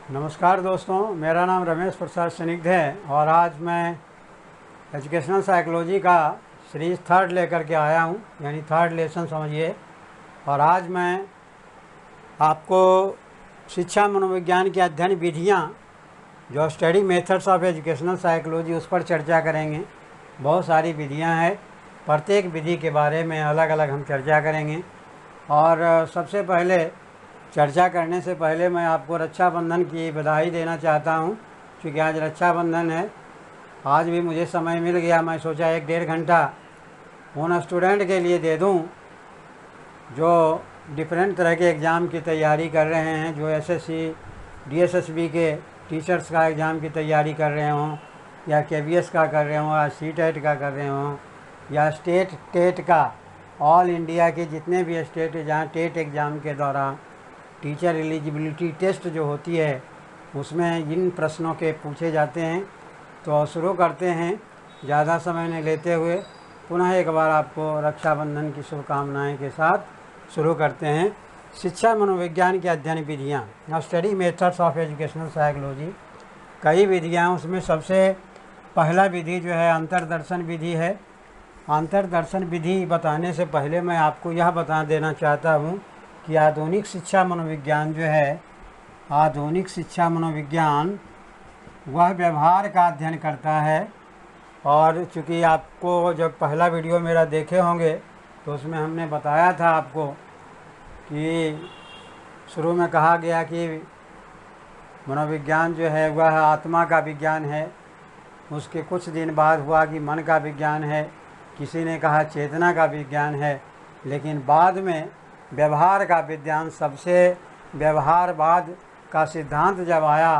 नमस्कार दोस्तों, मेरा नाम रमेश प्रसाद स्निग्ध है और आज मैं एजुकेशनल साइकोलॉजी का सीरीज़ थर्ड लेकर के आया हूँ, यानी थर्ड लेसन समझिए। और आज मैं आपको शिक्षा मनोविज्ञान की अध्ययन विधियाँ, जो study methods of educational psychology, उस पर चर्चा करेंगे। बहुत सारी विधियाँ हैं, प्रत्येक विधि के बारे में अलग अलग हम चर्चा करेंगे। और सबसे पहले चर्चा करने से पहले मैं आपको रक्षाबंधन की बधाई देना चाहता हूँ, क्योंकि आज रक्षाबंधन है। आज भी मुझे समय मिल गया, मैं सोचा 1-1.5 घंटा उन स्टूडेंट के लिए दे दूँ जो डिफरेंट तरह के एग्ज़ाम की तैयारी कर रहे हैं, जो एसएससी डीएसएसबी के टीचर्स का एग्ज़ाम की तैयारी कर रहे हों, या केवीएस का कर रहे हों, या सीटेट का कर रहे हों, या स्टेट टेट का, ऑल इंडिया के जितने भी स्टेट जहाँ टेट एग्ज़ाम के दौरान टीचर एलिजिबिलिटी टेस्ट जो होती है उसमें इन प्रश्नों के पूछे जाते हैं। तो शुरू करते हैं, ज़्यादा समय नहीं लेते हुए। पुनः एक बार आपको रक्षाबंधन की शुभकामनाएं के साथ शुरू करते हैं। शिक्षा मनोविज्ञान की अध्ययन विधियाँ, study methods of educational psychology, कई विधियाँ। उसमें सबसे पहला विधि जो है अंतर्दर्शन विधि है। अंतर्दर्शन विधि बताने से पहले मैं आपको यह बता देना चाहता हूँ कि आधुनिक शिक्षा मनोविज्ञान जो है, आधुनिक शिक्षा मनोविज्ञान वह व्यवहार का अध्ययन करता है। और चूँकि आपको जब पहला वीडियो मेरा देखे होंगे तो उसमें हमने बताया था आपको कि शुरू में कहा गया कि मनोविज्ञान जो है वह आत्मा का विज्ञान है। उसके कुछ दिन बाद हुआ कि मन का विज्ञान है, किसी ने कहा चेतना का विज्ञान है, लेकिन बाद में व्यवहार का विज्ञान, सबसे व्यवहारवाद का सिद्धांत जब आया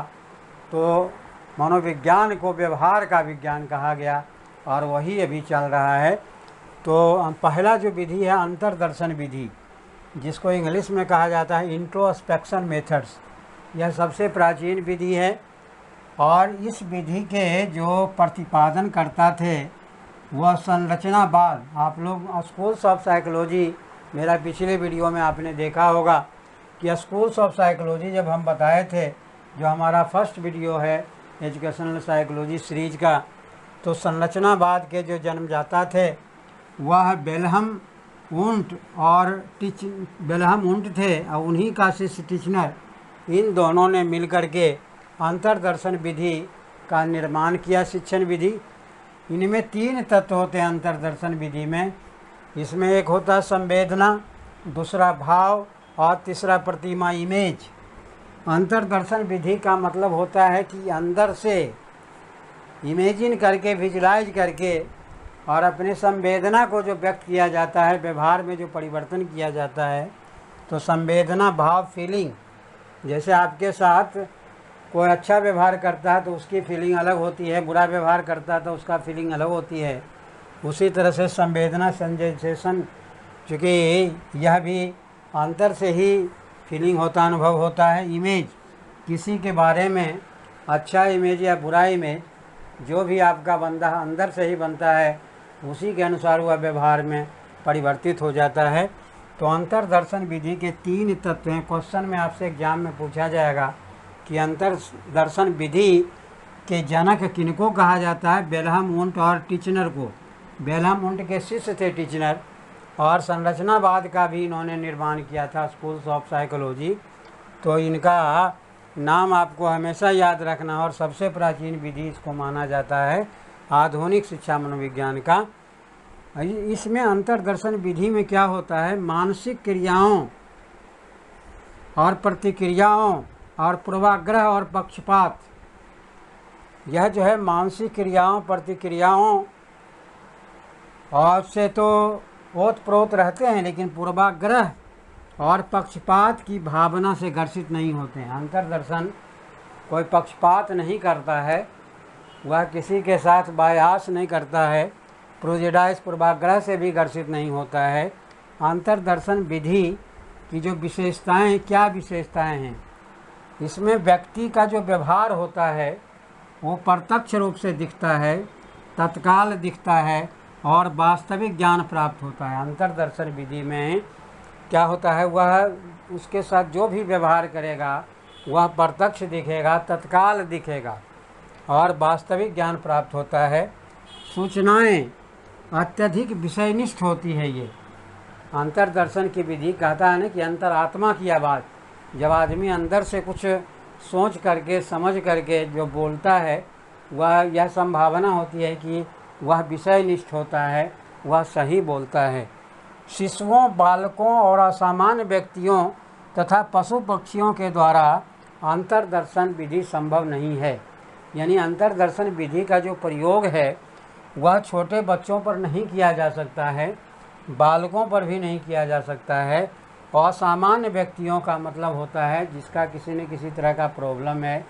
तो मनोविज्ञान को व्यवहार का विज्ञान कहा गया, और वही अभी चल रहा है। तो पहला जो विधि है अंतर्दर्शन विधि, जिसको इंग्लिश में कहा जाता है इंट्रोस्पेक्शन मेथड्स, यह सबसे प्राचीन विधि है। और इस विधि के जो प्रतिपादन करता थे वह संरचनावाद, आप लोग स्कूल्स ऑफ साइकोलॉजी, मेरा पिछले वीडियो में आपने देखा होगा कि स्कूल्स ऑफ साइकोलॉजी जब हम बताए थे, जो हमारा फर्स्ट वीडियो है एजुकेशनल साइकोलॉजी सीरीज का, तो संरचनावाद के जो जन्मदाता थे वह बेल्हम वुंट थे, और उन्हीं का शिष्य टिचनर, इन दोनों ने मिलकर के अंतर्दर्शन विधि का निर्माण किया, शिक्षण विधि। इनमें 3 तत्व होते हैं अंतर्दर्शन विधि में। इसमें एक होता है संवेदना, दूसरा भाव, और तीसरा प्रतिमा, इमेज। अंतर्दर्शन विधि का मतलब होता है कि अंदर से इमेजिन करके, विजुलाइज करके, और अपने संवेदना को जो व्यक्त किया जाता है, व्यवहार में जो परिवर्तन किया जाता है, तो संवेदना, भाव, फीलिंग। जैसे आपके साथ कोई अच्छा व्यवहार करता है तो उसकी फीलिंग अलग होती है, बुरा व्यवहार करता है तो उसका फीलिंग अलग होती है। उसी तरह से संवेदना, सेंसेशन, चूँकि यह भी अंतर से ही फीलिंग होता, अनुभव होता है। इमेज, किसी के बारे में अच्छा इमेज या बुरा इमेज, जो भी आपका बनता है अंदर से ही बनता है, उसी के अनुसार वह व्यवहार में परिवर्तित हो जाता है। तो अंतर्दर्शन विधि के 3 तत्व हैं। क्वेश्चन में आपसे एग्जाम में पूछा जाएगा कि अंतर्दर्शन विधि के जनक किनको कहा जाता है? बेल्हम वुंट और टिचनर को। बेल्हम वुंट के शिष्य थे टिचनर, और संरचनावाद का भी इन्होंने निर्माण किया था, स्कूल्स ऑफ साइकोलॉजी। तो इनका नाम आपको हमेशा याद रखना। और सबसे प्राचीन विधि इसको माना जाता है आधुनिक शिक्षा मनोविज्ञान का। इसमें अंतर्दर्शन विधि में क्या होता है, मानसिक क्रियाओं और प्रतिक्रियाओं और पूर्वाग्रह और पक्षपात, यह जो है मानसिक क्रियाओं, प्रतिक्रियाओं और से तो ओतप्रोत रहते हैं, लेकिन पूर्वाग्रह और पक्षपात की भावना से घर्षित नहीं होते हैं। अंतर्दर्शन कोई पक्षपात नहीं करता है, वह किसी के साथ बायास नहीं करता है, प्रोजेडाइज, पूर्वाग्रह से भी घर्षित नहीं होता है। अंतर्दर्शन विधि की जो विशेषताएं, क्या विशेषताएं हैं, इसमें व्यक्ति का जो व्यवहार होता है वो प्रत्यक्ष रूप से दिखता है, तत्काल दिखता है, और वास्तविक ज्ञान प्राप्त होता है। अंतर्दर्शन विधि में क्या होता है, वह उसके साथ जो भी व्यवहार करेगा वह प्रत्यक्ष दिखेगा, तत्काल दिखेगा और वास्तविक ज्ञान प्राप्त होता है। सूचनाएं अत्यधिक विषयनिष्ठ होती है। ये अंतर्दर्शन की विधि कहता है ना कि अंतरात्मा की आवाज़, जब आदमी अंदर से कुछ सोच करके समझ करके जो बोलता है, वह यह संभावना होती है कि वह विषयनिष्ठ होता है, वह सही बोलता है। शिशुओं, बालकों और असामान्य व्यक्तियों तथा पशु पक्षियों के द्वारा अंतर्दर्शन विधि संभव नहीं है। यानी अंतर्दर्शन विधि का जो प्रयोग है वह छोटे बच्चों पर नहीं किया जा सकता है, बालकों पर भी नहीं किया जा सकता है। असामान्य व्यक्तियों का मतलब होता है जिसका किसी न किसी तरह का प्रॉब्लम है,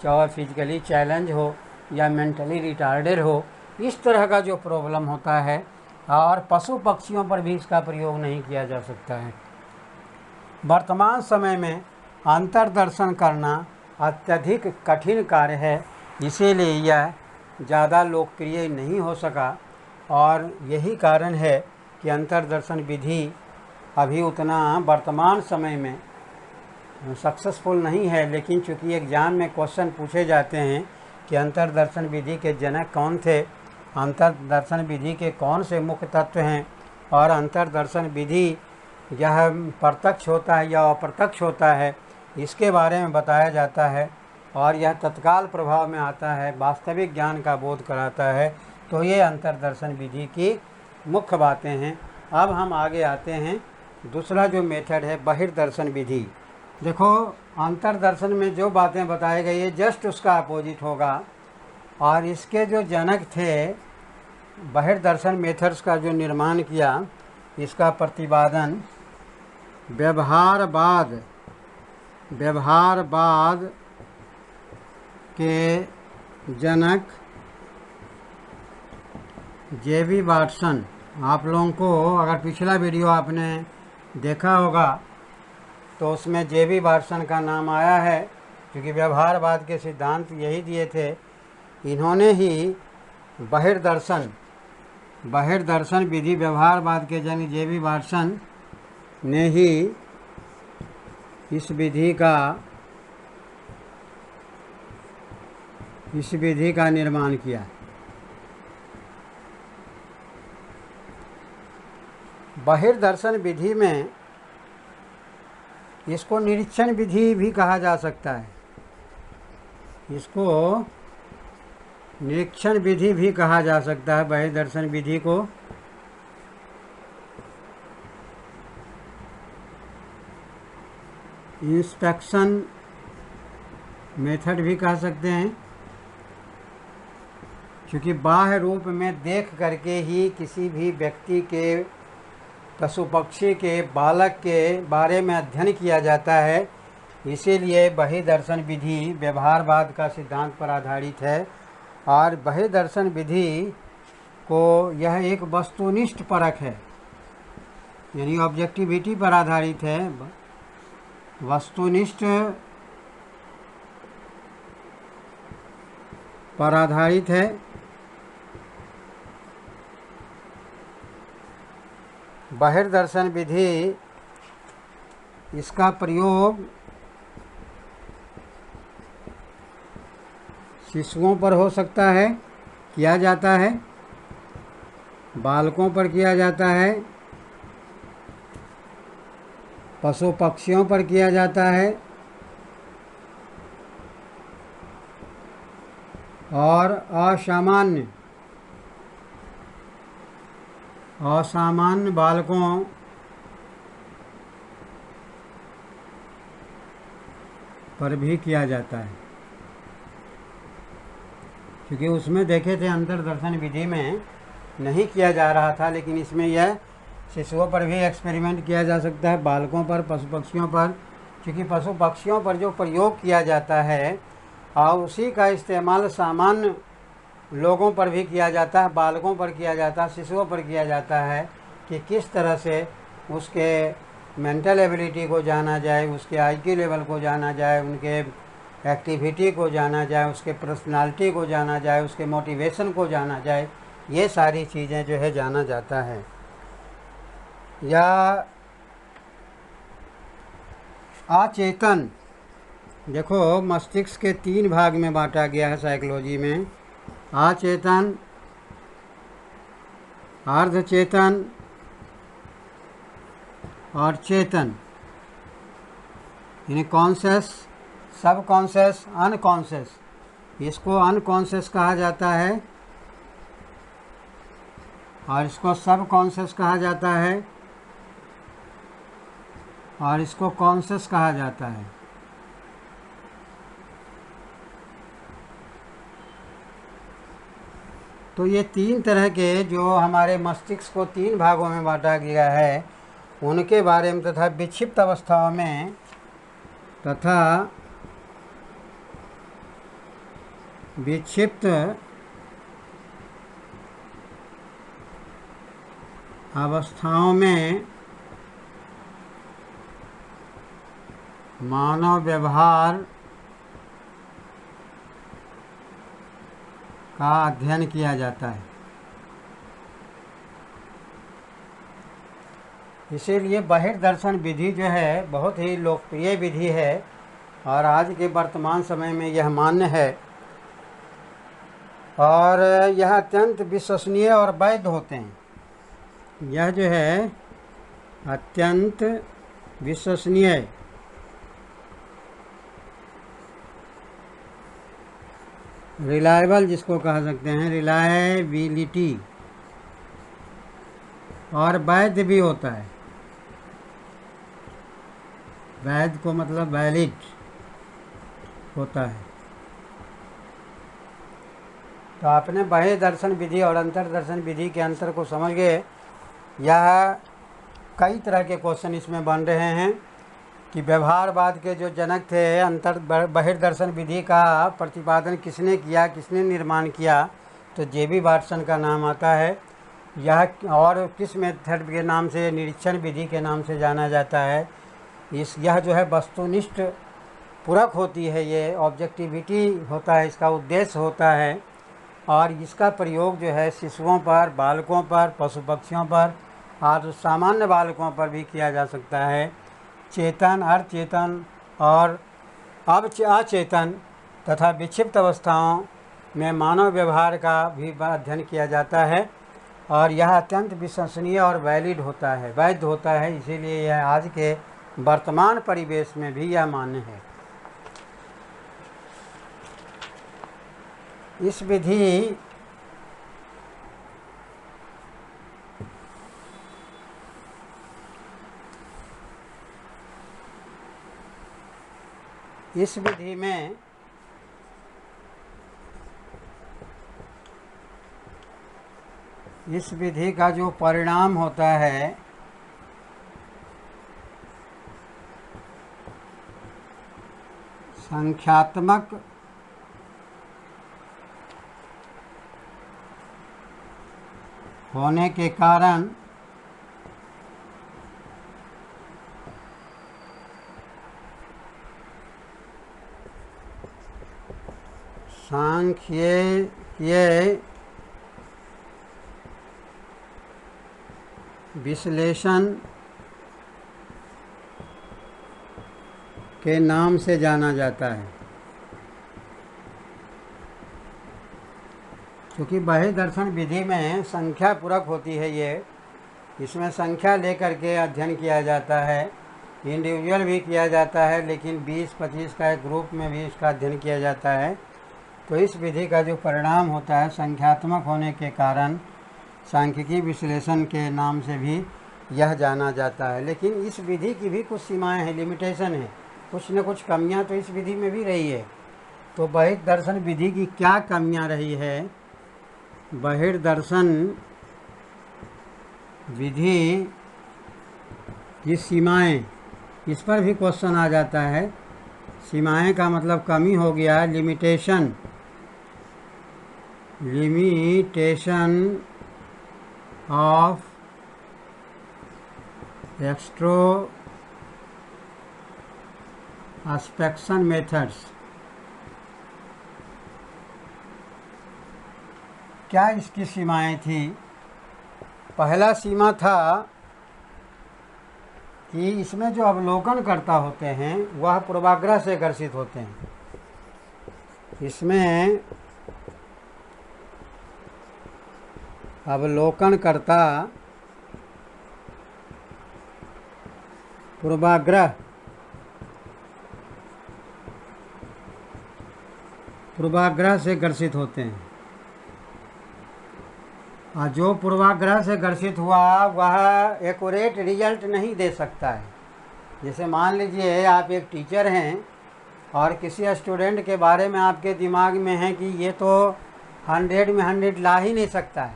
चाहे फिजिकली चैलेंज हो या मेंटली रिटार्डेड हो, इस तरह का जो प्रॉब्लम होता है। और पशु पक्षियों पर भी इसका प्रयोग नहीं किया जा सकता है। वर्तमान समय में अंतर्दर्शन करना अत्यधिक कठिन कार्य है, इसीलिए यह ज़्यादा लोकप्रिय नहीं हो सका और यही कारण है कि अंतर्दर्शन विधि अभी उतना वर्तमान समय में सक्सेसफुल नहीं है। लेकिन चूँकि एग्ज़ाम में क्वेश्चन पूछे जाते हैं कि अंतर्दर्शन विधि के जनक कौन थे, अंतर्दर्शन विधि के कौन से मुख्य तत्व हैं और अंतर्दर्शन विधि यह प्रत्यक्ष होता है या अप्रत्यक्ष होता है, इसके बारे में बताया जाता है और यह तत्काल प्रभाव में आता है, वास्तविक ज्ञान का बोध कराता है। तो ये अंतर्दर्शन विधि की मुख्य बातें हैं। अब हम आगे आते हैं, दूसरा जो मेथड है बहिर्दर्शन विधि। देखो, अंतर्दर्शन में जो बातें बताई गई है जस्ट उसका अपोजिट होगा। और इसके जो जनक थे, बहिर्दर्शन मेथड्स का जो निर्माण किया, इसका प्रतिपादन व्यवहारवाद के जनक जे.बी. वाटसन। आप लोगों को अगर पिछला वीडियो आपने देखा होगा तो उसमें जे.बी. वाटसन का नाम आया है, क्योंकि व्यवहारवाद के सिद्धांत यही दिए थे। इन्होंने ही बहिर्दर्शन विधि, व्यवहारवाद के जनक जे.बी. वाटसन ने ही इस विधि का निर्माण किया। बहिर्दर्शन विधि में इसको निरीक्षण विधि भी कहा जा सकता है, इसको निरीक्षण विधि भी कहा जा सकता है। बहिर्दर्शन विधि को इंस्पेक्शन मेथड भी कह सकते हैं, क्योंकि बाह्य रूप में देख करके ही किसी भी व्यक्ति के, पशु पक्षी के, बालक के बारे में अध्ययन किया जाता है। इसीलिए बहिर्दर्शन विधि व्यवहारवाद का सिद्धांत पर आधारित है। और बहिर्दर्शन विधि को यह एक वस्तुनिष्ठ परख है, यानी ऑब्जेक्टिविटी पर आधारित है, वस्तुनिष्ठ पर आधारित है। बहिर्दर्शन विधि, इसका प्रयोग शिशुओं पर हो सकता है, किया जाता है, बालकों पर किया जाता है, पशु पक्षियों पर किया जाता है और असामान्य बालकों पर भी किया जाता है। क्योंकि उसमें देखे थे अंतर्दर्शन विधि में नहीं किया जा रहा था, लेकिन इसमें यह शिशुओं पर भी एक्सपेरिमेंट किया जा सकता है, बालकों पर, पशु पक्षियों पर। क्योंकि पशु पक्षियों पर जो प्रयोग किया जाता है और उसी का इस्तेमाल सामान्य लोगों पर भी किया जाता है, बालकों पर किया जाता है, शिशुओं पर किया जाता है कि किस तरह से उसके मेंटल एबिलिटी को जाना जाए, उसके IQ लेवल को जाना जाए, उनके एक्टिविटी को जाना जाए, उसके पर्सनालिटी को जाना जाए, उसके मोटिवेशन को जाना जाए। ये सारी चीज़ें जो है जाना जाता है। या अचेतन देखो, मस्तिष्क के 3 भाग में बांटा गया है साइकोलॉजी में। अचेतन, अर्धचेतन और चेतन, यानी कॉन्शियस, सब कॉन्शियस, अनकॉन्शियस। इसको अनकॉन्शियस कहा जाता है और इसको सब कॉन्शियस कहा जाता है और इसको कॉन्शियस कहा जाता है। तो ये 3 तरह के, जो हमारे मस्तिष्क को 3 भागों में बांटा गया है, उनके बारे में तथा विक्षिप्त अवस्थाओं में तथा विक्षिप्त अवस्थाओं में मानव व्यवहार का अध्ययन किया जाता है। इसीलिए बहिर्दर्शन विधि जो है बहुत ही लोकप्रिय विधि है और आज के वर्तमान समय में यह मान्य है और यह अत्यंत विश्वसनीय और वैध होते हैं। यह जो है अत्यंत विश्वसनीय, रिलायबल जिसको कह सकते हैं, रिलायबिलिटी, और वैध भी होता है। वैध को मतलब वैलिड होता है। तो आपने बाह्य दर्शन विधि और अंतर्दर्शन विधि के अंतर को समझ गए। यह कई तरह के क्वेश्चन इसमें बन रहे हैं कि व्यवहारवाद के जो जनक थे, बहिर्दर्शन विधि का प्रतिपादन किसने किया, किसने निर्माण किया, तो जे.बी. वाटसन का नाम आता है। यह और किस मेथड के नाम से, निरीक्षण विधि के नाम से जाना जाता है। यह जो है वस्तुनिष्ठ पूरक होती है, ये ऑब्जेक्टिविटी होता है, इसका उद्देश्य होता है और इसका प्रयोग जो है शिशुओं पर, बालकों पर, पशु पक्षियों पर और सामान्य बालकों पर भी किया जा सकता है। चेतन, अर्धचेतन और अचेतन तथा विक्षिप्त अवस्थाओं में मानव व्यवहार का भी अध्ययन किया जाता है और यह अत्यंत विश्वसनीय और वैलिड होता है, वैध होता है। इसीलिए यह आज के वर्तमान परिवेश में भी यह मान्य है। इस विधि में इस विधि का जो परिणाम होता है संख्यात्मक होने के कारण सांख्यिकीय विश्लेषण के नाम से जाना जाता है। क्योंकि बहिर्दर्शन विधि में संख्या पूरक होती है, इसमें संख्या लेकर के अध्ययन किया जाता है, इंडिविजुअल भी किया जाता है, लेकिन 20-25 का एक ग्रुप में भी इसका अध्ययन किया जाता है। तो इस विधि का जो परिणाम होता है संख्यात्मक होने के कारण सांख्यिकी विश्लेषण के नाम से भी यह जाना जाता है। लेकिन इस विधि की भी कुछ सीमाएं हैं, लिमिटेशन है, कुछ न कुछ कमियां तो इस विधि में भी रही है। तो बहिर्दर्शन विधि की क्या कमियां रही है? बहिर्दर्शन विधि की सीमाएं, इस पर भी क्वेश्चन आ जाता है। सीमाएं का मतलब कमी हो गया, लिमिटेशन ऑफ एक्सट्रोस्पेक्शन मेथड्स। क्या इसकी सीमाएं थी? पहला सीमा था कि इसमें जो अवलोकन करता होते हैं वह पूर्वाग्रह से ग्रसित होते हैं। इसमें अवलोकनकर्ता पूर्वाग्रह से ग्रसित होते हैं। और जो पूर्वाग्रह से ग्रसित हुआ वह एक्यूरेट रिजल्ट नहीं दे सकता है। जैसे मान लीजिए आप एक टीचर हैं और किसी स्टूडेंट के बारे में आपके दिमाग में है कि ये तो 100 में 100 ला ही नहीं सकता है,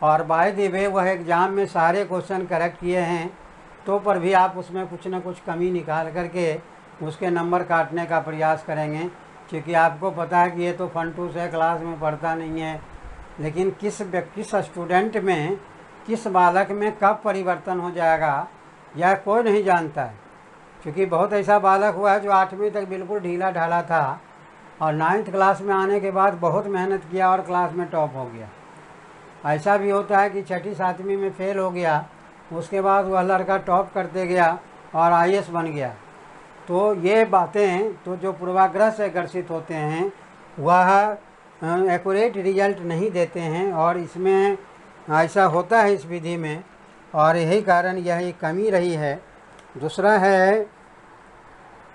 और बाय द वे वह एग्ज़ाम में सारे क्वेश्चन करेक्ट किए हैं, तो पर भी आप उसमें कुछ न कुछ कमी निकाल करके उसके नंबर काटने का प्रयास करेंगे, क्योंकि आपको पता है कि ये तो फंटूस है, क्लास में पढ़ता नहीं है। लेकिन किस स्टूडेंट में, किस बालक में कब परिवर्तन हो जाएगा यह कोई नहीं जानता है। क्योंकि बहुत ऐसा बालक हुआ है जो 8वीं तक बिल्कुल ढीला ढाला था और 9th क्लास में आने के बाद बहुत मेहनत किया और क्लास में टॉप हो गया। ऐसा भी होता है कि 6ठी 7वीं में फेल हो गया, उसके बाद वह लड़का टॉप करते गया और IAS बन गया। तो ये बातें तो जो पूर्वाग्रह से ग्रसित होते हैं वह एक्यूरेट रिजल्ट नहीं देते हैं, और इसमें ऐसा होता है इस विधि में, और यही कारण यह एक कमी रही है। दूसरा है,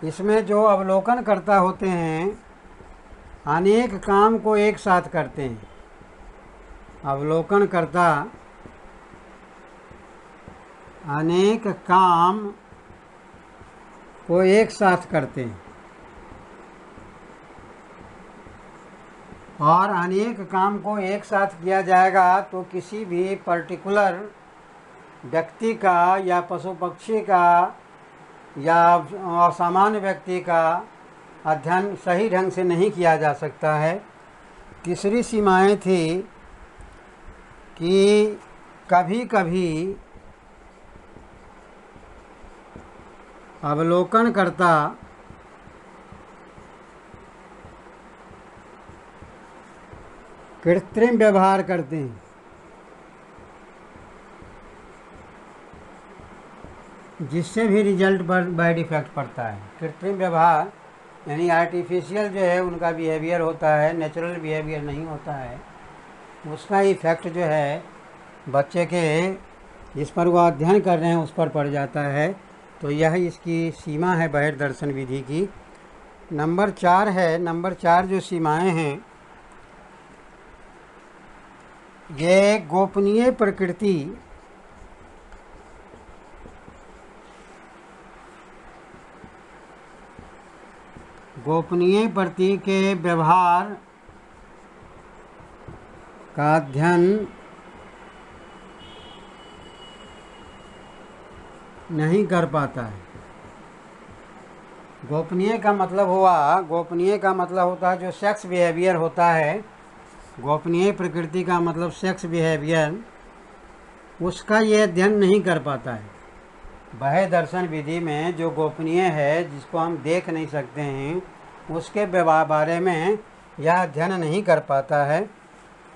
इसमें जो अवलोकन करता होते हैं अनेक काम को एक साथ करते हैं। अवलोकन करता अनेक काम को एक साथ करते हैं, और अनेक काम को एक साथ किया जाएगा तो किसी भी पर्टिकुलर व्यक्ति का या पशु पक्षी का या असामान्य व्यक्ति का अध्ययन सही ढंग से नहीं किया जा सकता है। तीसरी सीमाएं थी कि कभी कभी अवलोकन करता कृत्रिम व्यवहार करते हैं, जिससे भी रिजल्ट पर बैड इफेक्ट पड़ता है। कृत्रिम व्यवहार यानी आर्टिफिशियल जो है उनका बिहेवियर होता है, नेचुरल बिहेवियर नहीं होता है। उसका इफेक्ट जो है बच्चे के जिस पर वो अध्ययन कर रहे हैं उस पर पड़ जाता है। तो यह इसकी सीमा है बहिर्दर्शन विधि की। नंबर 4 है, नंबर 4 जो सीमाएं हैं, ये गोपनीय प्रकृति के व्यवहार का अध्ययन नहीं कर पाता है। गोपनीय का मतलब होता है जो सेक्स बिहेवियर होता है। गोपनीय प्रकृति का मतलब सेक्स बिहेवियर, उसका ये अध्ययन नहीं कर पाता है। बाह्य दर्शन विधि में जो गोपनीय है, जिसको हम देख नहीं सकते हैं, उसके बारे में यह अध्ययन नहीं कर पाता है।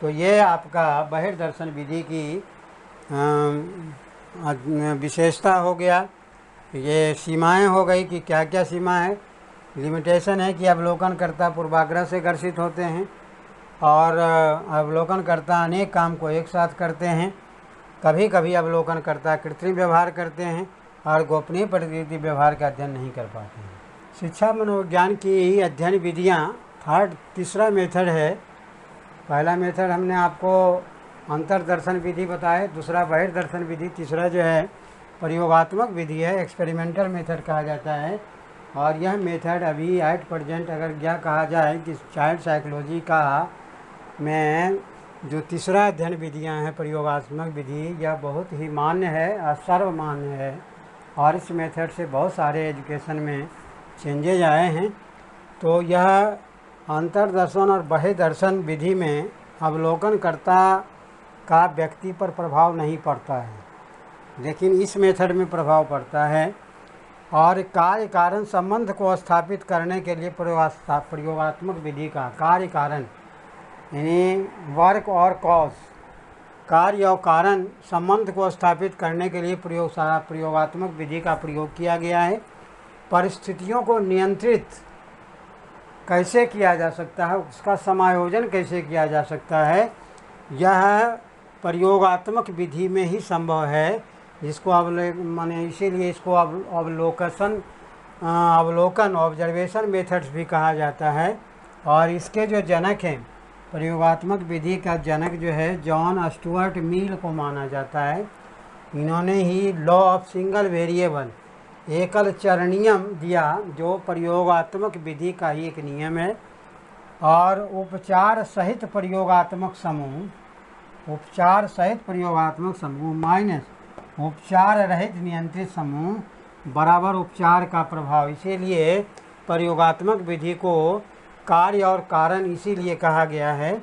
तो ये आपका बहिर्दर्शन विधि की विशेषता हो गया। ये सीमाएं हो गई कि क्या क्या सीमा है। लिमिटेशन है कि अवलोकनकर्ता पूर्वाग्रह से ग्रसित होते हैं, और अवलोकनकर्ता अनेक काम को एक साथ करते हैं। कभी कभी अवलोकनकर्ता कृत्रिम व्यवहार करते हैं और गोपनीय प्रकृति व्यवहार का अध्ययन नहीं कर पाते हैं। शिक्षा मनोविज्ञान की अध्ययन विधियाँ तीसरा मेथड है। पहला मेथड हमने आपको अंतर्दर्शन विधि बताए, दूसरा बहिर्दर्शन विधि, तीसरा जो है प्रयोगात्मक विधि है, एक्सपेरिमेंटल मेथड कहा जाता है। और यह मेथड अभी एट प्रेजेंट अगर क्या कहा जाए कि चाइल्ड साइकोलॉजी का में जो तीसरा अध्ययन विधियां हैं प्रयोगात्मक विधि, यह बहुत ही मान्य है और सर्वमान्य है, और इस मेथड से बहुत सारे एजुकेशन में चेंजेज आए हैं। तो यह अंतर्दर्शन और बहिर्दर्शन विधि में अवलोकनकर्ता का व्यक्ति पर प्रभाव नहीं पड़ता है, लेकिन इस मेथड में प्रभाव पड़ता है। और कार्य कारण संबंध को स्थापित करने के लिए प्रयोगात्मक विधि का कार्य कारण यानी वर्क और कॉज कार्य और कारण संबंध को स्थापित करने के लिए प्रयोगात्मक विधि का प्रयोग किया गया है। परिस्थितियों को नियंत्रित कैसे किया जा सकता है, उसका समायोजन कैसे किया जा सकता है, यह प्रयोगात्मक विधि में ही संभव है, जिसको माने इसीलिए इसको अवलोकन ऑब्जर्वेशन मेथड्स भी कहा जाता है। और इसके जो जनक हैं, प्रयोगात्मक विधि का जनक जो है जॉन स्टुअर्ट मिल को माना जाता है। इन्होंने ही लॉ ऑफ सिंगल वेरिएबल, एकल चरणियम दिया, जो प्रयोगात्मक विधि का ही एक नियम है। और उपचार सहित प्रयोगात्मक समूह माइनस उपचार रहित नियंत्रित समूह बराबर उपचार का प्रभाव। इसीलिए प्रयोगात्मक विधि को कार्य और कारण इसीलिए कहा गया है।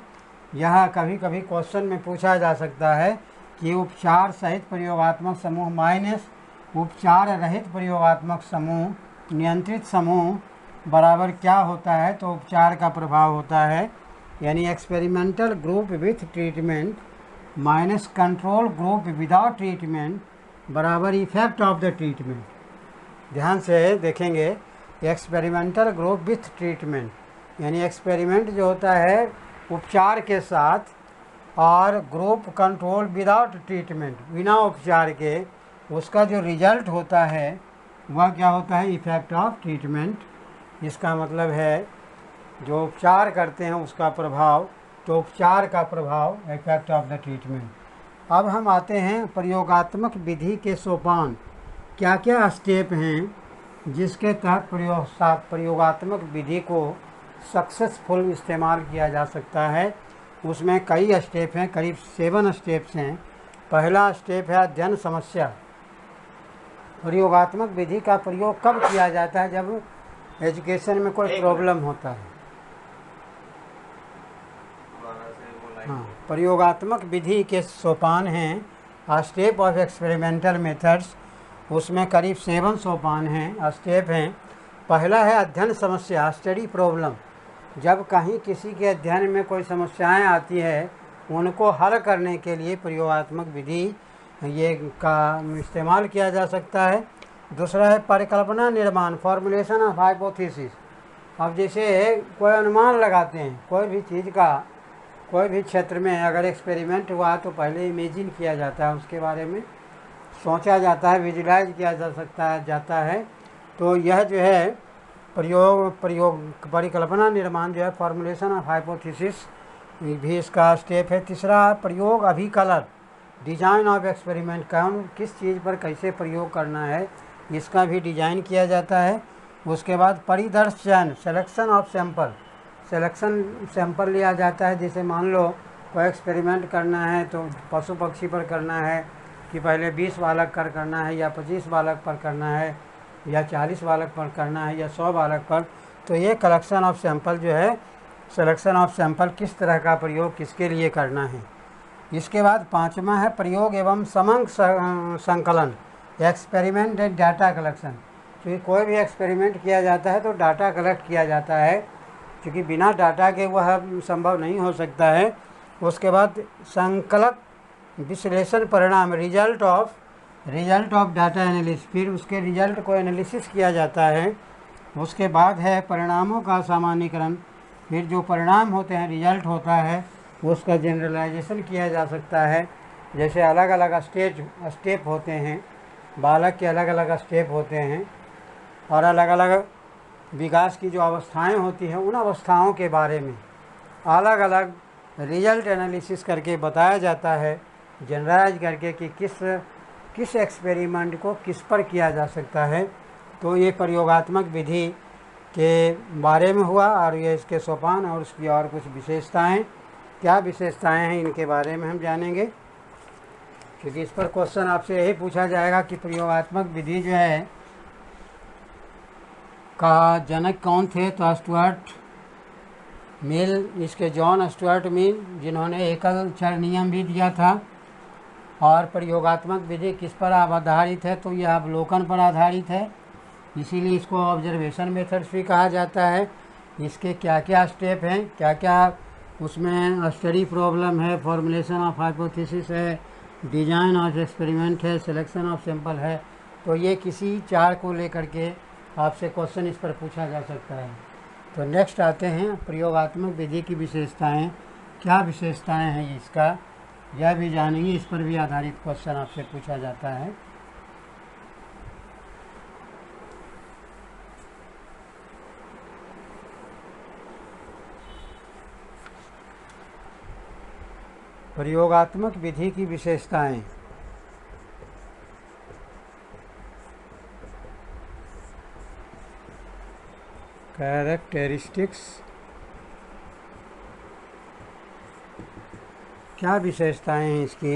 यह कभी कभी क्वेश्चन में पूछा जा सकता है कि उपचार सहित प्रयोगात्मक समूह माइनस उपचार रहित प्रयोगात्मक समूह नियंत्रित समूह बराबर क्या होता है, तो उपचार का प्रभाव होता है, यानी experimental group with treatment minus control group without treatment बराबर इफेक्ट ऑफ द ट्रीटमेंट। ध्यान से देखेंगे, एक्सपेरिमेंटल ग्रुप विथ ट्रीटमेंट यानी एक्सपेरिमेंट जो होता है उपचार के साथ, और ग्रुप कंट्रोल विदाउट ट्रीटमेंट बिना उपचार के, उसका जो रिजल्ट होता है वह क्या होता है, इफेक्ट ऑफ ट्रीटमेंट। इसका मतलब है जो उपचार करते हैं उसका प्रभाव, तो उपचार का प्रभाव इफेक्ट ऑफ द ट्रीटमेंट। अब हम आते हैं प्रयोगात्मक विधि के सोपान, क्या क्या स्टेप हैं जिसके तहत प्रयोगात्मक विधि को सक्सेसफुल इस्तेमाल किया जा सकता है। उसमें कई स्टेप हैं, करीब 7 स्टेप्स हैं। पहला स्टेप है अध्ययन समस्या। प्रयोगात्मक विधि का प्रयोग कब किया जाता है, जब एजुकेशन में कोई प्रॉब्लम होता है। हाँ, प्रयोगात्मक विधि के सोपान हैं स्टेप ऑफ एक्सपेरिमेंटल मेथड्स। उसमें करीब 7 सोपान हैं, स्टेप हैं। पहला है अध्ययन समस्या, स्टडी प्रॉब्लम। जब कहीं किसी के अध्ययन में कोई समस्याएं आती है, उनको हल करने के लिए प्रयोगात्मक विधि ये का इस्तेमाल किया जा सकता है। दूसरा है परिकल्पना निर्माण, फॉर्मुलेशन ऑफ हाइपोथेसिस। अब जैसे कोई अनुमान लगाते हैं, कोई भी चीज़ का, कोई भी क्षेत्र में अगर एक्सपेरिमेंट हुआ तो पहले इमेजिन किया जाता है, उसके बारे में सोचा जाता है, विजुलाइज किया जाता है। तो यह जो है परिकल्पना निर्माण जो है, फॉर्मुलेशन ऑफ हाइपोथेसिस भी इसका स्टेप है। तीसरा प्रयोग अभिकलन, डिजाइन ऑफ एक्सपेरिमेंट, किस चीज़ पर कैसे प्रयोग करना है, इसका भी डिजाइन किया जाता है। उसके बाद परिदर्श चयन, सिलेक्शन ऑफ सैंपल लिया जाता है। जैसे मान लो कोई एक्सपेरिमेंट करना है तो पशु पक्षी पर करना है कि पहले 20 बालक कर करना है, या 25 बालक पर करना है, या 40 बालक पर करना है, या 100 बालक पर। तो ये कलेक्शन ऑफ सैंपल जो है, सिलेक्शन ऑफ सैंपल, किस तरह का प्रयोग किसके लिए करना है। इसके बाद 5वां है प्रयोग एवं समंग संकलन, एक्सपेरिमेंट एंड डाटा कलेक्शन। क्योंकि कोई भी एक्सपेरिमेंट किया जाता है तो डाटा कलेक्ट किया जाता है, क्योंकि बिना डाटा के वह संभव नहीं हो सकता है। उसके बाद संकलक विश्लेषण परिणाम, रिजल्ट ऑफ डाटा एनालिसिस, फिर उसके रिजल्ट को एनालिसिस किया जाता है। उसके बाद है परिणामों का सामान्यीकरण, फिर जो परिणाम होते हैं, रिजल्ट होता है, उसका जनरलाइजेशन किया जा सकता है। जैसे अलग अलग स्टेप होते हैं, बालक के अलग अलग स्टेप होते हैं, और अलग अलग विकास की जो अवस्थाएं होती हैं, उन अवस्थाओं के बारे में अलग अलग रिजल्ट एनालिसिस करके बताया जाता है, जनरलाइज करके कि किस एक्सपेरिमेंट को किस पर किया जा सकता है। तो ये प्रयोगात्मक विधि के बारे में हुआ, और ये इसके सोपान और उसकी और कुछ विशेषताएं, क्या विशेषताएं हैं इनके बारे में हम जानेंगे, क्योंकि इस पर क्वेश्चन आपसे यही पूछा जाएगा कि प्रयोगात्मक विधि जो है का जनक कौन थे। तो स्टुअर्ट मिल, इसके जॉन स्टुअर्ट मिल, जिन्होंने एकल चर नियम भी दिया था। और प्रयोगात्मक विधि किस पर आधारित है, तो यह अवलोकन पर आधारित है, इसीलिए इसको ऑब्जर्वेशन मेथड्स भी कहा जाता है। इसके क्या क्या स्टेप हैं, क्या क्या उसमें स्टडी प्रॉब्लम है, फॉर्मुलेशन ऑफ हाइपोथेसिस है, डिजाइन ऑफ एक्सपेरिमेंट है, सिलेक्शन ऑफ सैंपल है। तो ये किसी 4 को लेकर के आपसे क्वेश्चन इस पर पूछा जा सकता है। तो नेक्स्ट आते हैं प्रयोगात्मक विधि की विशेषताएं। क्या विशेषताएं हैं इसका, यह भी जानेंगे। इस पर भी आधारित क्वेश्चन आपसे पूछा जाता है। प्रयोगात्मक विधि की विशेषताएं। कैरेक्टरिस्टिक्स। क्या विशेषताएं हैं इसकी?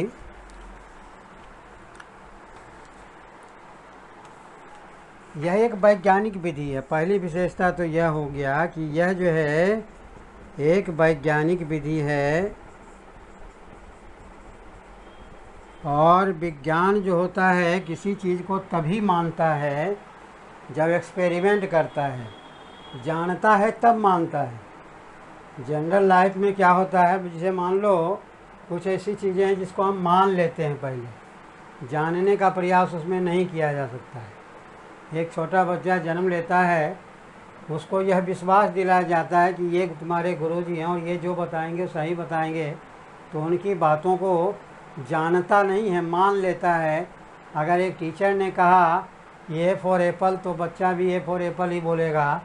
यह एक वैज्ञानिक विधि है। पहली विशेषता तो यह हो गया कि यह जो है एक वैज्ञानिक विधि है, और विज्ञान जो होता है किसी चीज़ को तभी मानता है जब एक्सपेरिमेंट करता है, जानता है तब मानता है। जनरल लाइफ में क्या होता है, जैसे मान लो कुछ ऐसी चीज़ें हैं जिसको हम मान लेते हैं, पहले जानने का प्रयास उसमें नहीं किया जा सकता है। एक छोटा बच्चा जन्म लेता है, उसको यह विश्वास दिलाया जाता है कि ये तुम्हारे गुरुजी हैं और ये जो बताएंगे सही बताएंगे, तो उनकी बातों को जानता नहीं है, मान लेता है। अगर एक टीचर ने कहा ए फॉर एप्पल, तो बच्चा भी ए फॉर एप्पल ही बोलेगा।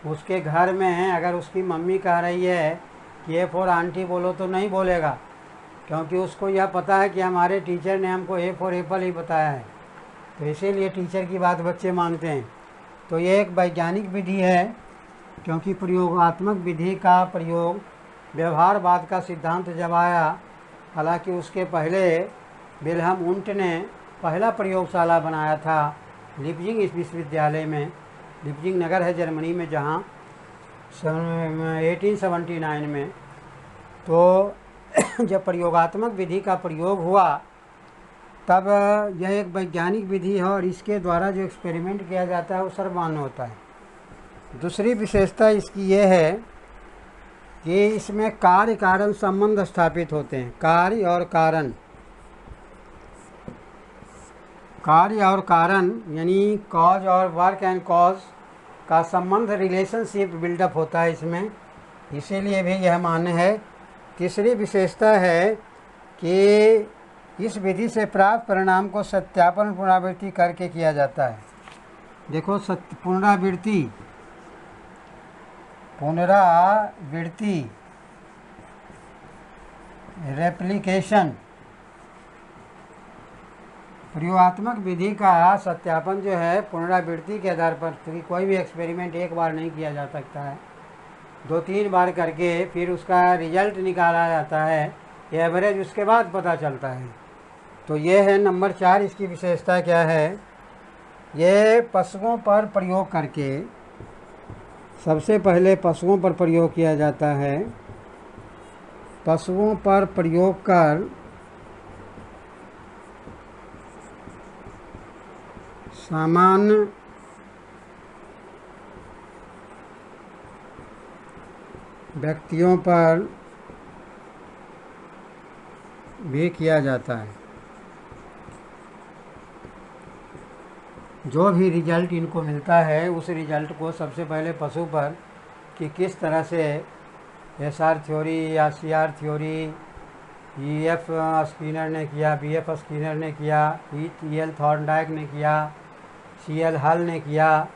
उसके घर में अगर उसकी मम्मी कह रही है कि ए फॉर आंटी बोलो, तो नहीं बोलेगा, क्योंकि उसको यह पता है कि हमारे टीचर ने हमको ए फॉर एप्पल ही बताया है। तो इसीलिए टीचर की बात बच्चे मानते हैं। तो ये एक वैज्ञानिक विधि है, क्योंकि प्रयोगात्मक विधि का प्रयोग व्यवहारवाद का सिद्धांत जब आया, हालांकि उसके पहले विल्हम वुंट ने पहला प्रयोगशाला बनाया था लीपजिंग विश्वविद्यालय में। लीपजिंग नगर है जर्मनी में, जहाँ 1879 में। तो जब प्रयोगात्मक विधि का प्रयोग हुआ, तब यह एक वैज्ञानिक विधि है और इसके द्वारा जो एक्सपेरिमेंट किया जाता है वो सर्वमान्य होता है। दूसरी विशेषता इसकी ये है कि इसमें कार्य कारण संबंध स्थापित होते हैं। कार्य और कारण यानी कॉज और वर्क एंड कॉज का संबंध, रिलेशनशिप बिल्डअप होता है इसमें, इसीलिए भी यह मान्य है। तीसरी विशेषता है कि इस विधि से प्राप्त परिणाम को सत्यापन पुनरावृत्ति करके किया जाता है। देखो, पुनरावृत्ति रेप्लिकेशन। प्रयोगात्मक विधि का सत्यापन जो है पुनरावृत्ति के आधार पर, क्योंकि कोई भी एक्सपेरिमेंट एक बार नहीं किया जा सकता है, 2-3 बार करके फिर उसका रिजल्ट निकाला जाता है, एवरेज उसके बाद पता चलता है। तो ये है नंबर 4। इसकी विशेषता क्या है? ये पशुओं पर प्रयोग करके, सबसे पहले पशुओं पर प्रयोग किया जाता है। पशुओं पर प्रयोग कर सामान्य व्यक्तियों पर भी किया जाता है। जो भी रिजल्ट इनको मिलता है, उस रिजल्ट को सबसे पहले पशु पर कि किस तरह से एसआर थ्योरी या सीआर थ्योरी ईएफ स्किनर ने किया, बीएफ स्किनर ने किया, ईएल थॉर्नडाइक ने किया, सीएल हल ने किया,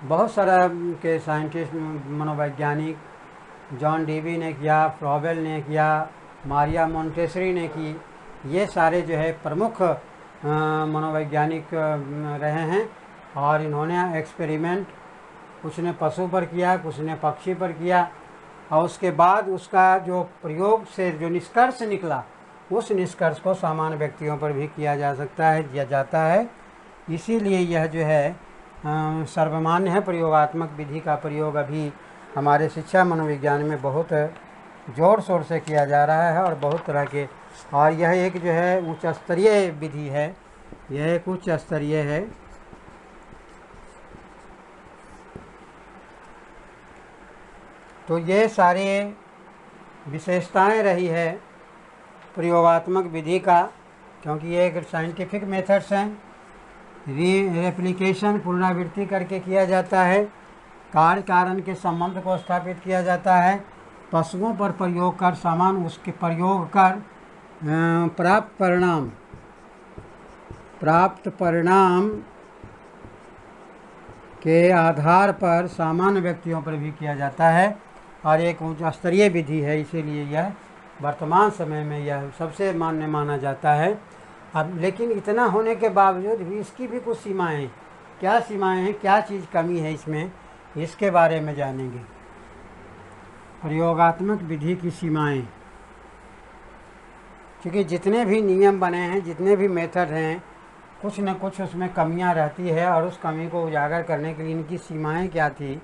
बहुत सारा के साइंटिस्ट मनोवैज्ञानिक, जॉन डीवी ने किया, फ्रॉबेल ने किया, मारिया मोंटेसरी ने की। ये सारे जो है प्रमुख मनोवैज्ञानिक रहे हैं, और इन्होंने एक्सपेरिमेंट कुछ ने पशु पर किया, कुछ ने पक्षी पर किया, और उसके बाद उसका जो प्रयोग से जो निष्कर्ष निकला, उस निष्कर्ष को सामान्य व्यक्तियों पर भी किया जा सकता है, किया जाता है। इसीलिए यह जो है सर्वमान्य है। प्रयोगात्मक विधि का प्रयोग अभी हमारे शिक्षा मनोविज्ञान में बहुत ज़ोर शोर से किया जा रहा है, और बहुत तरह के, और यह एक जो है उच्च स्तरीय विधि है, यह एक उच्च स्तरीय है। तो ये सारे विशेषताएं रही है प्रयोगात्मक विधि का, क्योंकि ये एक साइंटिफिक मेथड्स हैं। रेप्लिकेशन पुनरावृत्ति करके किया जाता है, कार्य कारण के संबंध को स्थापित किया जाता है, पशुओं पर प्रयोग कर समान उसके प्रयोग कर प्राप्त परिणाम के आधार पर सामान्य व्यक्तियों पर भी किया जाता है और एक उच्च स्तरीय विधि है, इसीलिए यह वर्तमान समय में यह सबसे मान्य माना जाता है। अब लेकिन इतना होने के बावजूद भी इसकी भी कुछ सीमाएं हैं। क्या सीमाएं हैं, क्या चीज़ कमी है इसमें, इसके बारे में जानेंगे। प्रयोगात्मक विधि की सीमाएं, क्योंकि जितने भी नियम बने हैं, जितने भी मेथड हैं, कुछ न कुछ उसमें कमियां रहती है और उस कमी को उजागर करने के लिए इनकी सीमाएं क्या थी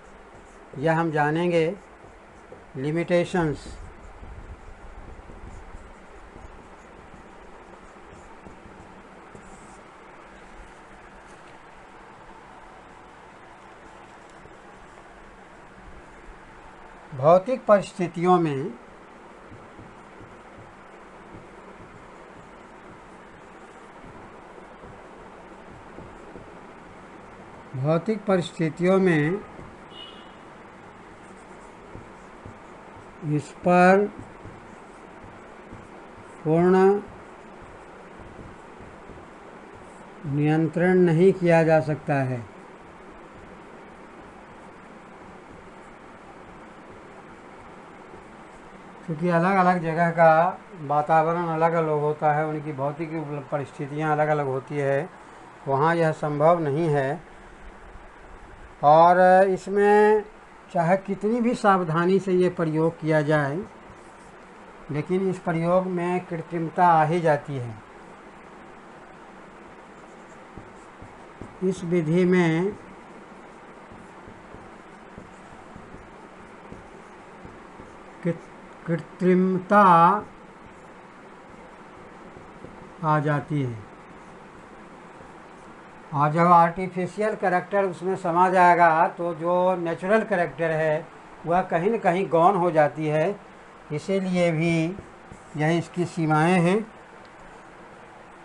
यह हम जानेंगे। लिमिटेशंस, भौतिक परिस्थितियों में इस पर पूर्ण नियंत्रण नहीं किया जा सकता है। क्योंकि अलग अलग जगह का वातावरण अलग अलग होता है, उनकी भौतिक परिस्थितियाँ अलग अलग होती है, वहाँ यह संभव नहीं है। और इसमें चाहे कितनी भी सावधानी से ये प्रयोग किया जाए, लेकिन इस प्रयोग में कृत्रिमता आ ही जाती है। इस विधि में कृत्रिमता आ जाती है और जब आर्टिफिशियल कैरेक्टर उसमें समा जाएगा तो जो नेचुरल कैरेक्टर है वह कहीं न कहीं गौण हो जाती है। इसीलिए भी यह इसकी सीमाएं हैं।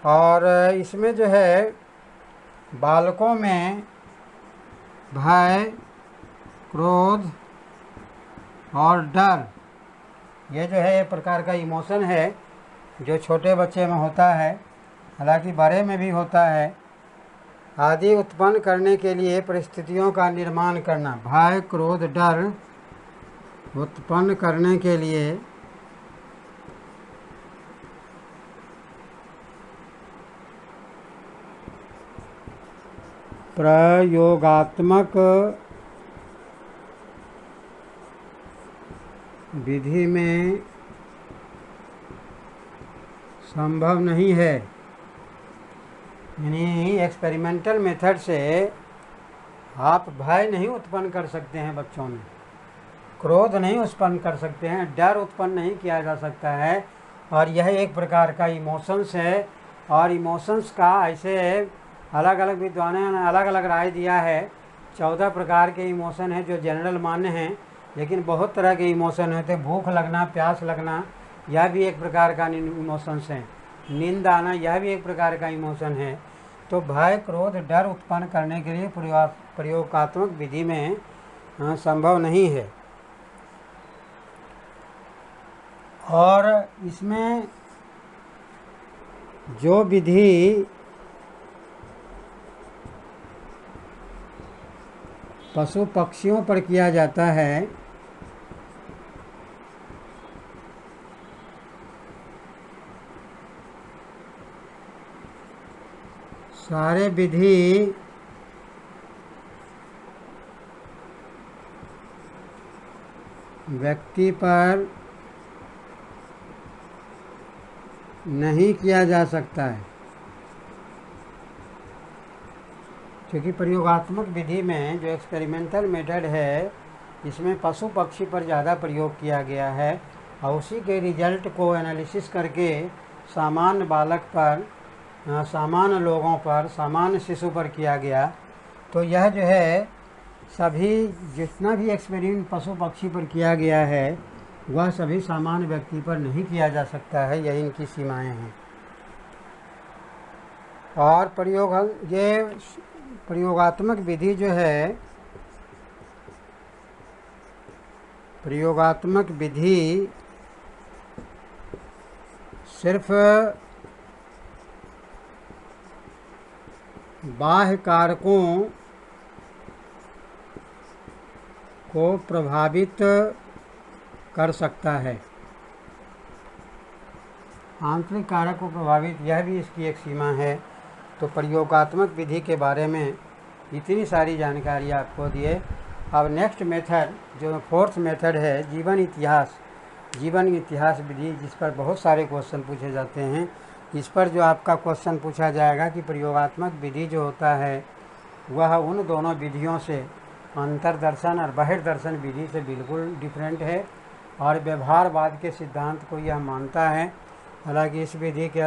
और इसमें जो है बालकों में भय, क्रोध और डर, ये जो है एक प्रकार का इमोशन है जो छोटे बच्चे में होता है, हालांकि बड़े में भी होता है, आदि उत्पन्न करने के लिए परिस्थितियों का निर्माण करना। भय, क्रोध, डर उत्पन्न करने के लिए प्रयोगात्मक विधि में संभव नहीं है। यानी एक्सपेरिमेंटल मेथड से आप भय नहीं उत्पन्न कर सकते हैं बच्चों में, क्रोध नहीं उत्पन्न कर सकते हैं, डर उत्पन्न नहीं किया जा सकता है। और यह एक प्रकार का इमोशंस है और इमोशंस का ऐसे अलग अलग विद्वानों ने अलग अलग राय दिया है। 14 प्रकार के इमोशन हैं जो जनरल मान्य हैं, लेकिन बहुत तरह के इमोशन होते हैं। भूख लगना, प्यास लगना, यह भी एक प्रकार का इमोशंस है। नींद आना, यह भी एक प्रकार का इमोशन है। तो भय, क्रोध, डर उत्पन्न करने के लिए प्रयोगात्मक विधि में संभव नहीं है। और इसमें जो विधि पशु पक्षियों पर किया जाता है, सारे विधि व्यक्ति पर नहीं किया जा सकता है, क्योंकि प्रयोगात्मक विधि में जो एक्सपेरिमेंटल मेथड है इसमें पशु पक्षी पर ज़्यादा प्रयोग किया गया है और उसी के रिजल्ट को एनालिसिस करके सामान्य बालक पर, सामान्य लोगों पर, सामान्य शिशु पर किया गया। तो यह जो है सभी जितना भी एक्सपेरिमेंट पशु पक्षी पर किया गया है वह सभी सामान्य व्यक्ति पर नहीं किया जा सकता है, यही इनकी सीमाएं हैं। और ये प्रयोगात्मक विधि जो है, प्रयोगात्मक विधि सिर्फ बाह्य कारकों को प्रभावित कर सकता है, आंतरिक कारक को प्रभावित, यह भी इसकी एक सीमा है। तो प्रयोगात्मक विधि के बारे में इतनी सारी जानकारी आपको दिए। अब नेक्स्ट मेथड जो फोर्थ मेथड है, जीवन इतिहास विधि, जिस पर बहुत सारे क्वेश्चन पूछे जाते हैं। इस पर जो आपका क्वेश्चन पूछा जाएगा कि प्रयोगात्मक विधि जो होता है वह उन दोनों विधियों से, अंतर्दर्शन और बहिर्दर्शन विधि से बिल्कुल डिफरेंट है और व्यवहारवाद के सिद्धांत को यह मानता है। हालांकि इस विधि के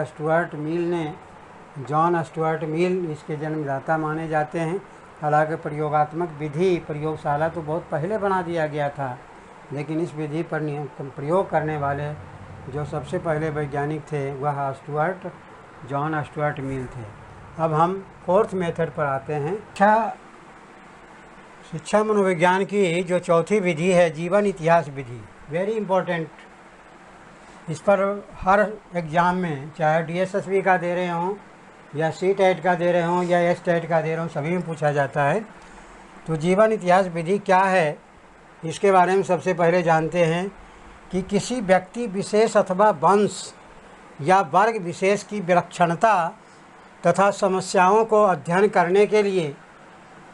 जॉन स्टुअर्ट मिल इसके जन्मदाता माने जाते हैं। हालांकि प्रयोगात्मक विधि प्रयोगशाला तो बहुत पहले बना दिया गया था, लेकिन इस विधि पर प्रयोग करने वाले जो सबसे पहले वैज्ञानिक थे वह जॉन स्टुअर्ट मिल थे। अब हम फोर्थ मेथड पर आते हैं। शिक्षा मनोविज्ञान की जो चौथी विधि है, जीवन इतिहास विधि, वेरी इम्पोर्टेंट। इस पर हर एग्ज़ाम में, चाहे DSSB का दे रहे हों या CTET का दे रहे हों या STET का दे रहे हों, सभी में पूछा जाता है। तो जीवन इतिहास विधि क्या है, इसके बारे में सबसे पहले जानते हैं कि किसी व्यक्ति विशेष अथवा वंश या वर्ग विशेष की विलक्षणता तथा समस्याओं को अध्ययन करने के लिए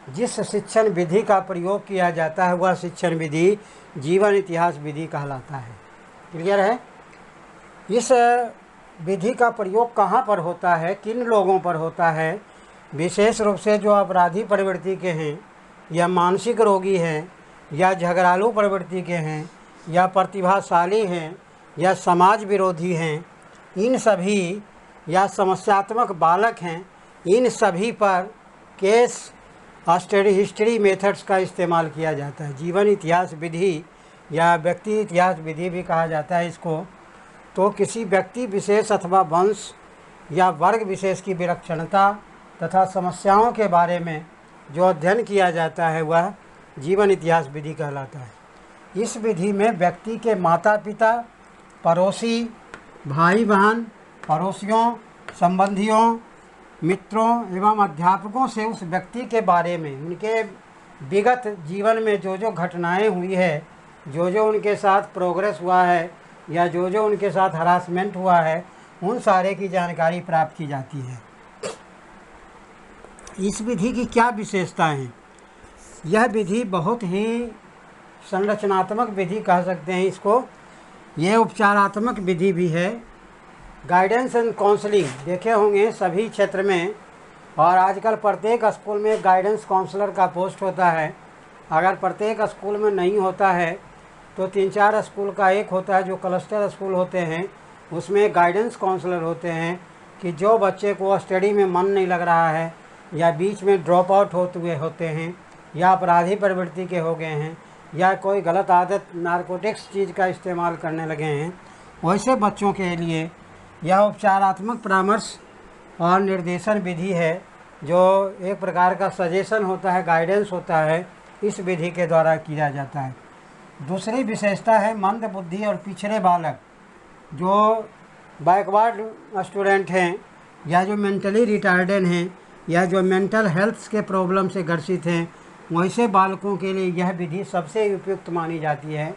जिस शिक्षण विधि का प्रयोग किया जाता है वह शिक्षण विधि जीवन इतिहास विधि कहलाता है। क्लियर है? इस विधि का प्रयोग कहाँ पर होता है, किन लोगों पर होता है? विशेष रूप से जो अपराधी प्रवृत्ति के हैं या मानसिक रोगी हैं या झगड़ालू प्रवृत्ति के हैं या प्रतिभाशाली हैं या समाज विरोधी हैं, इन सभी, या समस्यात्मक बालक हैं, इन सभी पर केस स्टडी हिस्ट्री मेथड्स का इस्तेमाल किया जाता है। जीवन इतिहास विधि या व्यक्ति इतिहास विधि भी कहा जाता है इसको। तो किसी व्यक्ति विशेष अथवा वंश या वर्ग विशेष की विलक्षणता तथा समस्याओं के बारे में जो अध्ययन किया जाता है वह जीवन इतिहास विधि कहलाता है। इस विधि में व्यक्ति के माता पिता, पड़ोसी, भाई बहन, पड़ोसियों, संबंधियों, मित्रों एवं अध्यापकों से उस व्यक्ति के बारे में, उनके विगत जीवन में जो जो घटनाएं हुई है, जो जो उनके साथ प्रोग्रेस हुआ है या जो जो उनके साथ हरासमेंट हुआ है, उन सारे की जानकारी प्राप्त की जाती है। इस विधि की क्या विशेषताएं हैं? यह विधि बहुत ही संरचनात्मक विधि कह सकते हैं इसको। यह उपचारात्मक विधि भी है। गाइडेंस एंड काउंसलिंग देखे होंगे सभी क्षेत्र में, और आजकल प्रत्येक स्कूल में गाइडेंस काउंसलर का पोस्ट होता है। अगर प्रत्येक स्कूल में नहीं होता है तो 3-4 स्कूल का एक होता है, जो क्लस्टर स्कूल होते हैं, उसमें गाइडेंस काउंसलर होते हैं कि जो बच्चे को स्टडी में मन नहीं लग रहा है या बीच में ड्रॉप आउट होते हैं या अपराधी प्रवृत्ति के हो गए हैं या कोई गलत आदत नारकोटिक्स चीज़ का इस्तेमाल करने लगे हैं, वैसे बच्चों के लिए यह उपचारात्मक परामर्श और निर्देशन विधि है, जो एक प्रकार का सजेशन होता है, गाइडेंस होता है, इस विधि के द्वारा किया जाता है। दूसरी विशेषता है मंद बुद्धि और पिछड़े बालक, जो बैकवर्ड स्टूडेंट हैं या जो मेंटली रिटार्डेड हैं या जो मेंटल हेल्थ के प्रॉब्लम से ग्रसित हैं, वैसे बालकों के लिए यह विधि सबसे उपयुक्त मानी जाती है।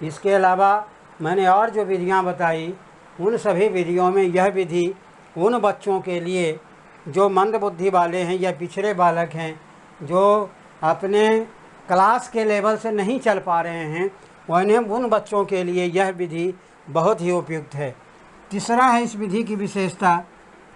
इसके अलावा मैंने और जो विधियां बताई, उन सभी विधियों में यह विधि उन बच्चों के लिए जो मंद बुद्धि वाले हैं या पिछड़े बालक हैं, जो अपने क्लास के लेवल से नहीं चल पा रहे हैं, उन बच्चों के लिए यह विधि बहुत ही उपयुक्त है। तीसरा है इस विधि की विशेषता,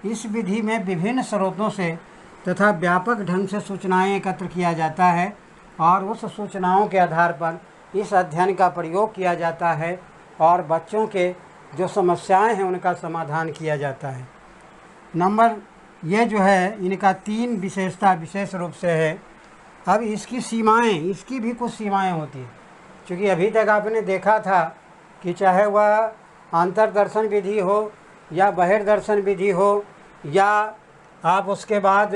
इस विधि में विभिन्न स्रोतों से तथा व्यापक ढंग से सूचनाएं एकत्र किया जाता है और उस सूचनाओं के आधार पर इस अध्ययन का प्रयोग किया जाता है और बच्चों के जो समस्याएं हैं उनका समाधान किया जाता है। नंबर ये जो है इनका 3 विशेषता विशेष रूप से है। अब इसकी सीमाएं, इसकी भी कुछ सीमाएं होती हैं, क्योंकि अभी तक आपने देखा था कि चाहे वह अंतर्दर्शन विधि हो या बहिर्दर्शन विधि हो या आप उसके बाद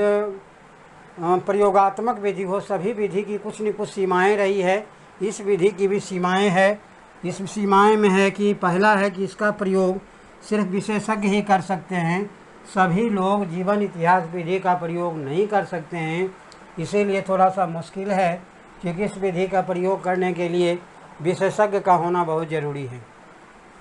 प्रयोगात्मक विधि हो, सभी विधि की कुछ न कुछ सीमाएं रही है। इस विधि की भी सीमाएं है। इस सीमाएं में है कि पहला है कि इसका प्रयोग सिर्फ विशेषज्ञ ही कर सकते हैं, सभी लोग जीवन इतिहास विधि का प्रयोग नहीं कर सकते हैं। इसीलिए थोड़ा सा मुश्किल है, क्योंकि इस विधि का प्रयोग करने के लिए विशेषज्ञ का होना बहुत ज़रूरी है।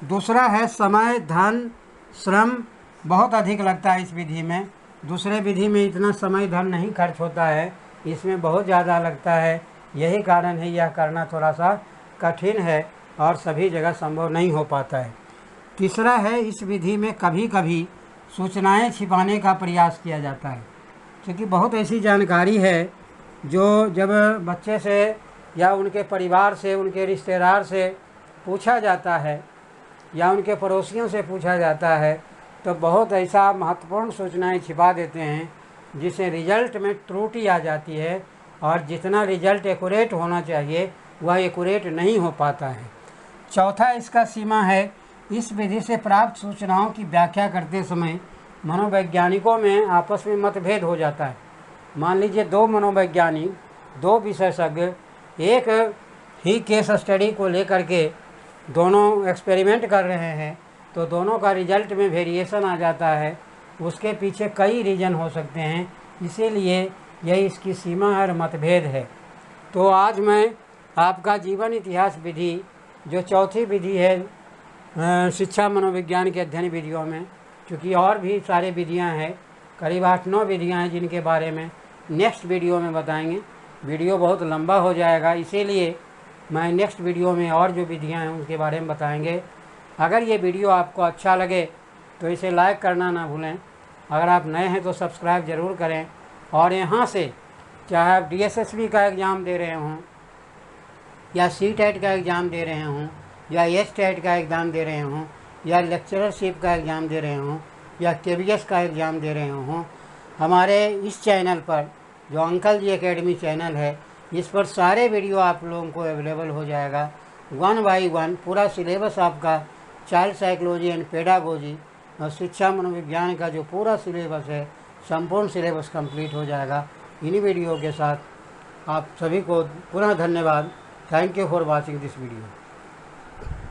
दूसरा है समय, धन, श्रम बहुत अधिक लगता है इस विधि में। दूसरे विधि में इतना समय धन नहीं खर्च होता है, इसमें बहुत ज़्यादा लगता है। यही कारण है यह करना थोड़ा सा कठिन है और सभी जगह संभव नहीं हो पाता है। तीसरा है, इस विधि में कभी कभी सूचनाएं छिपाने का प्रयास किया जाता है, क्योंकि बहुत ऐसी जानकारी है जो जब बच्चे से या उनके परिवार से, उनके रिश्तेदार से पूछा जाता है या उनके पड़ोसियों से पूछा जाता है तो बहुत ऐसा महत्वपूर्ण सूचनाएं छिपा देते हैं जिससे रिजल्ट में त्रुटि आ जाती है और जितना रिजल्ट एक्यूरेट होना चाहिए वह एक्यूरेट नहीं हो पाता है। चौथा इसका सीमा है, इस विधि से प्राप्त सूचनाओं की व्याख्या करते समय मनोवैज्ञानिकों में आपस में मतभेद हो जाता है। मान लीजिए दो मनोवैज्ञानिक, दो विशेषज्ञ एक ही केस स्टडी को लेकर के दोनों एक्सपेरिमेंट कर रहे हैं, तो दोनों का रिजल्ट में वेरिएशन आ जाता है। उसके पीछे कई रीज़न हो सकते हैं, इसीलिए यही इसकी सीमा और मतभेद है। तो आज मैं आपका जीवन इतिहास विधि जो चौथी विधि है शिक्षा मनोविज्ञान के अध्ययन विधियों में, क्योंकि और भी सारे विधियां हैं, करीब 8-9 विधियां हैं जिनके बारे में नेक्स्ट वीडियो में बताएंगे। वीडियो बहुत लंबा हो जाएगा, इसीलिए मैं नेक्स्ट वीडियो में और जो विधियां हैं उनके बारे में बताएंगे। अगर ये वीडियो आपको अच्छा लगे तो इसे लाइक करना ना भूलें। अगर आप नए हैं तो सब्सक्राइब ज़रूर करें। और यहाँ से चाहे आप DSSB का एग्ज़ाम दे रहे हों या CTET का एग्ज़ाम दे रहे हों या STET का एग्ज़ाम दे रहे हों या लेक्चरशिप का एग्ज़ाम दे रहे हों या KBS का एग्ज़ाम दे रहे हों, हमारे इस चैनल पर जो अंकल जी एकेडमी चैनल है, इस पर सारे वीडियो आप लोगों को अवेलेबल हो जाएगा। 1 बाई 1 पूरा सिलेबस आपका चाइल्ड साइकोलॉजी एंड पेडागोजी और शिक्षा मनोविज्ञान का जो पूरा सिलेबस है, संपूर्ण सिलेबस कंप्लीट हो जाएगा। इन्हीं वीडियो के साथ आप सभी को पुनः धन्यवाद। Thank you for watching this video.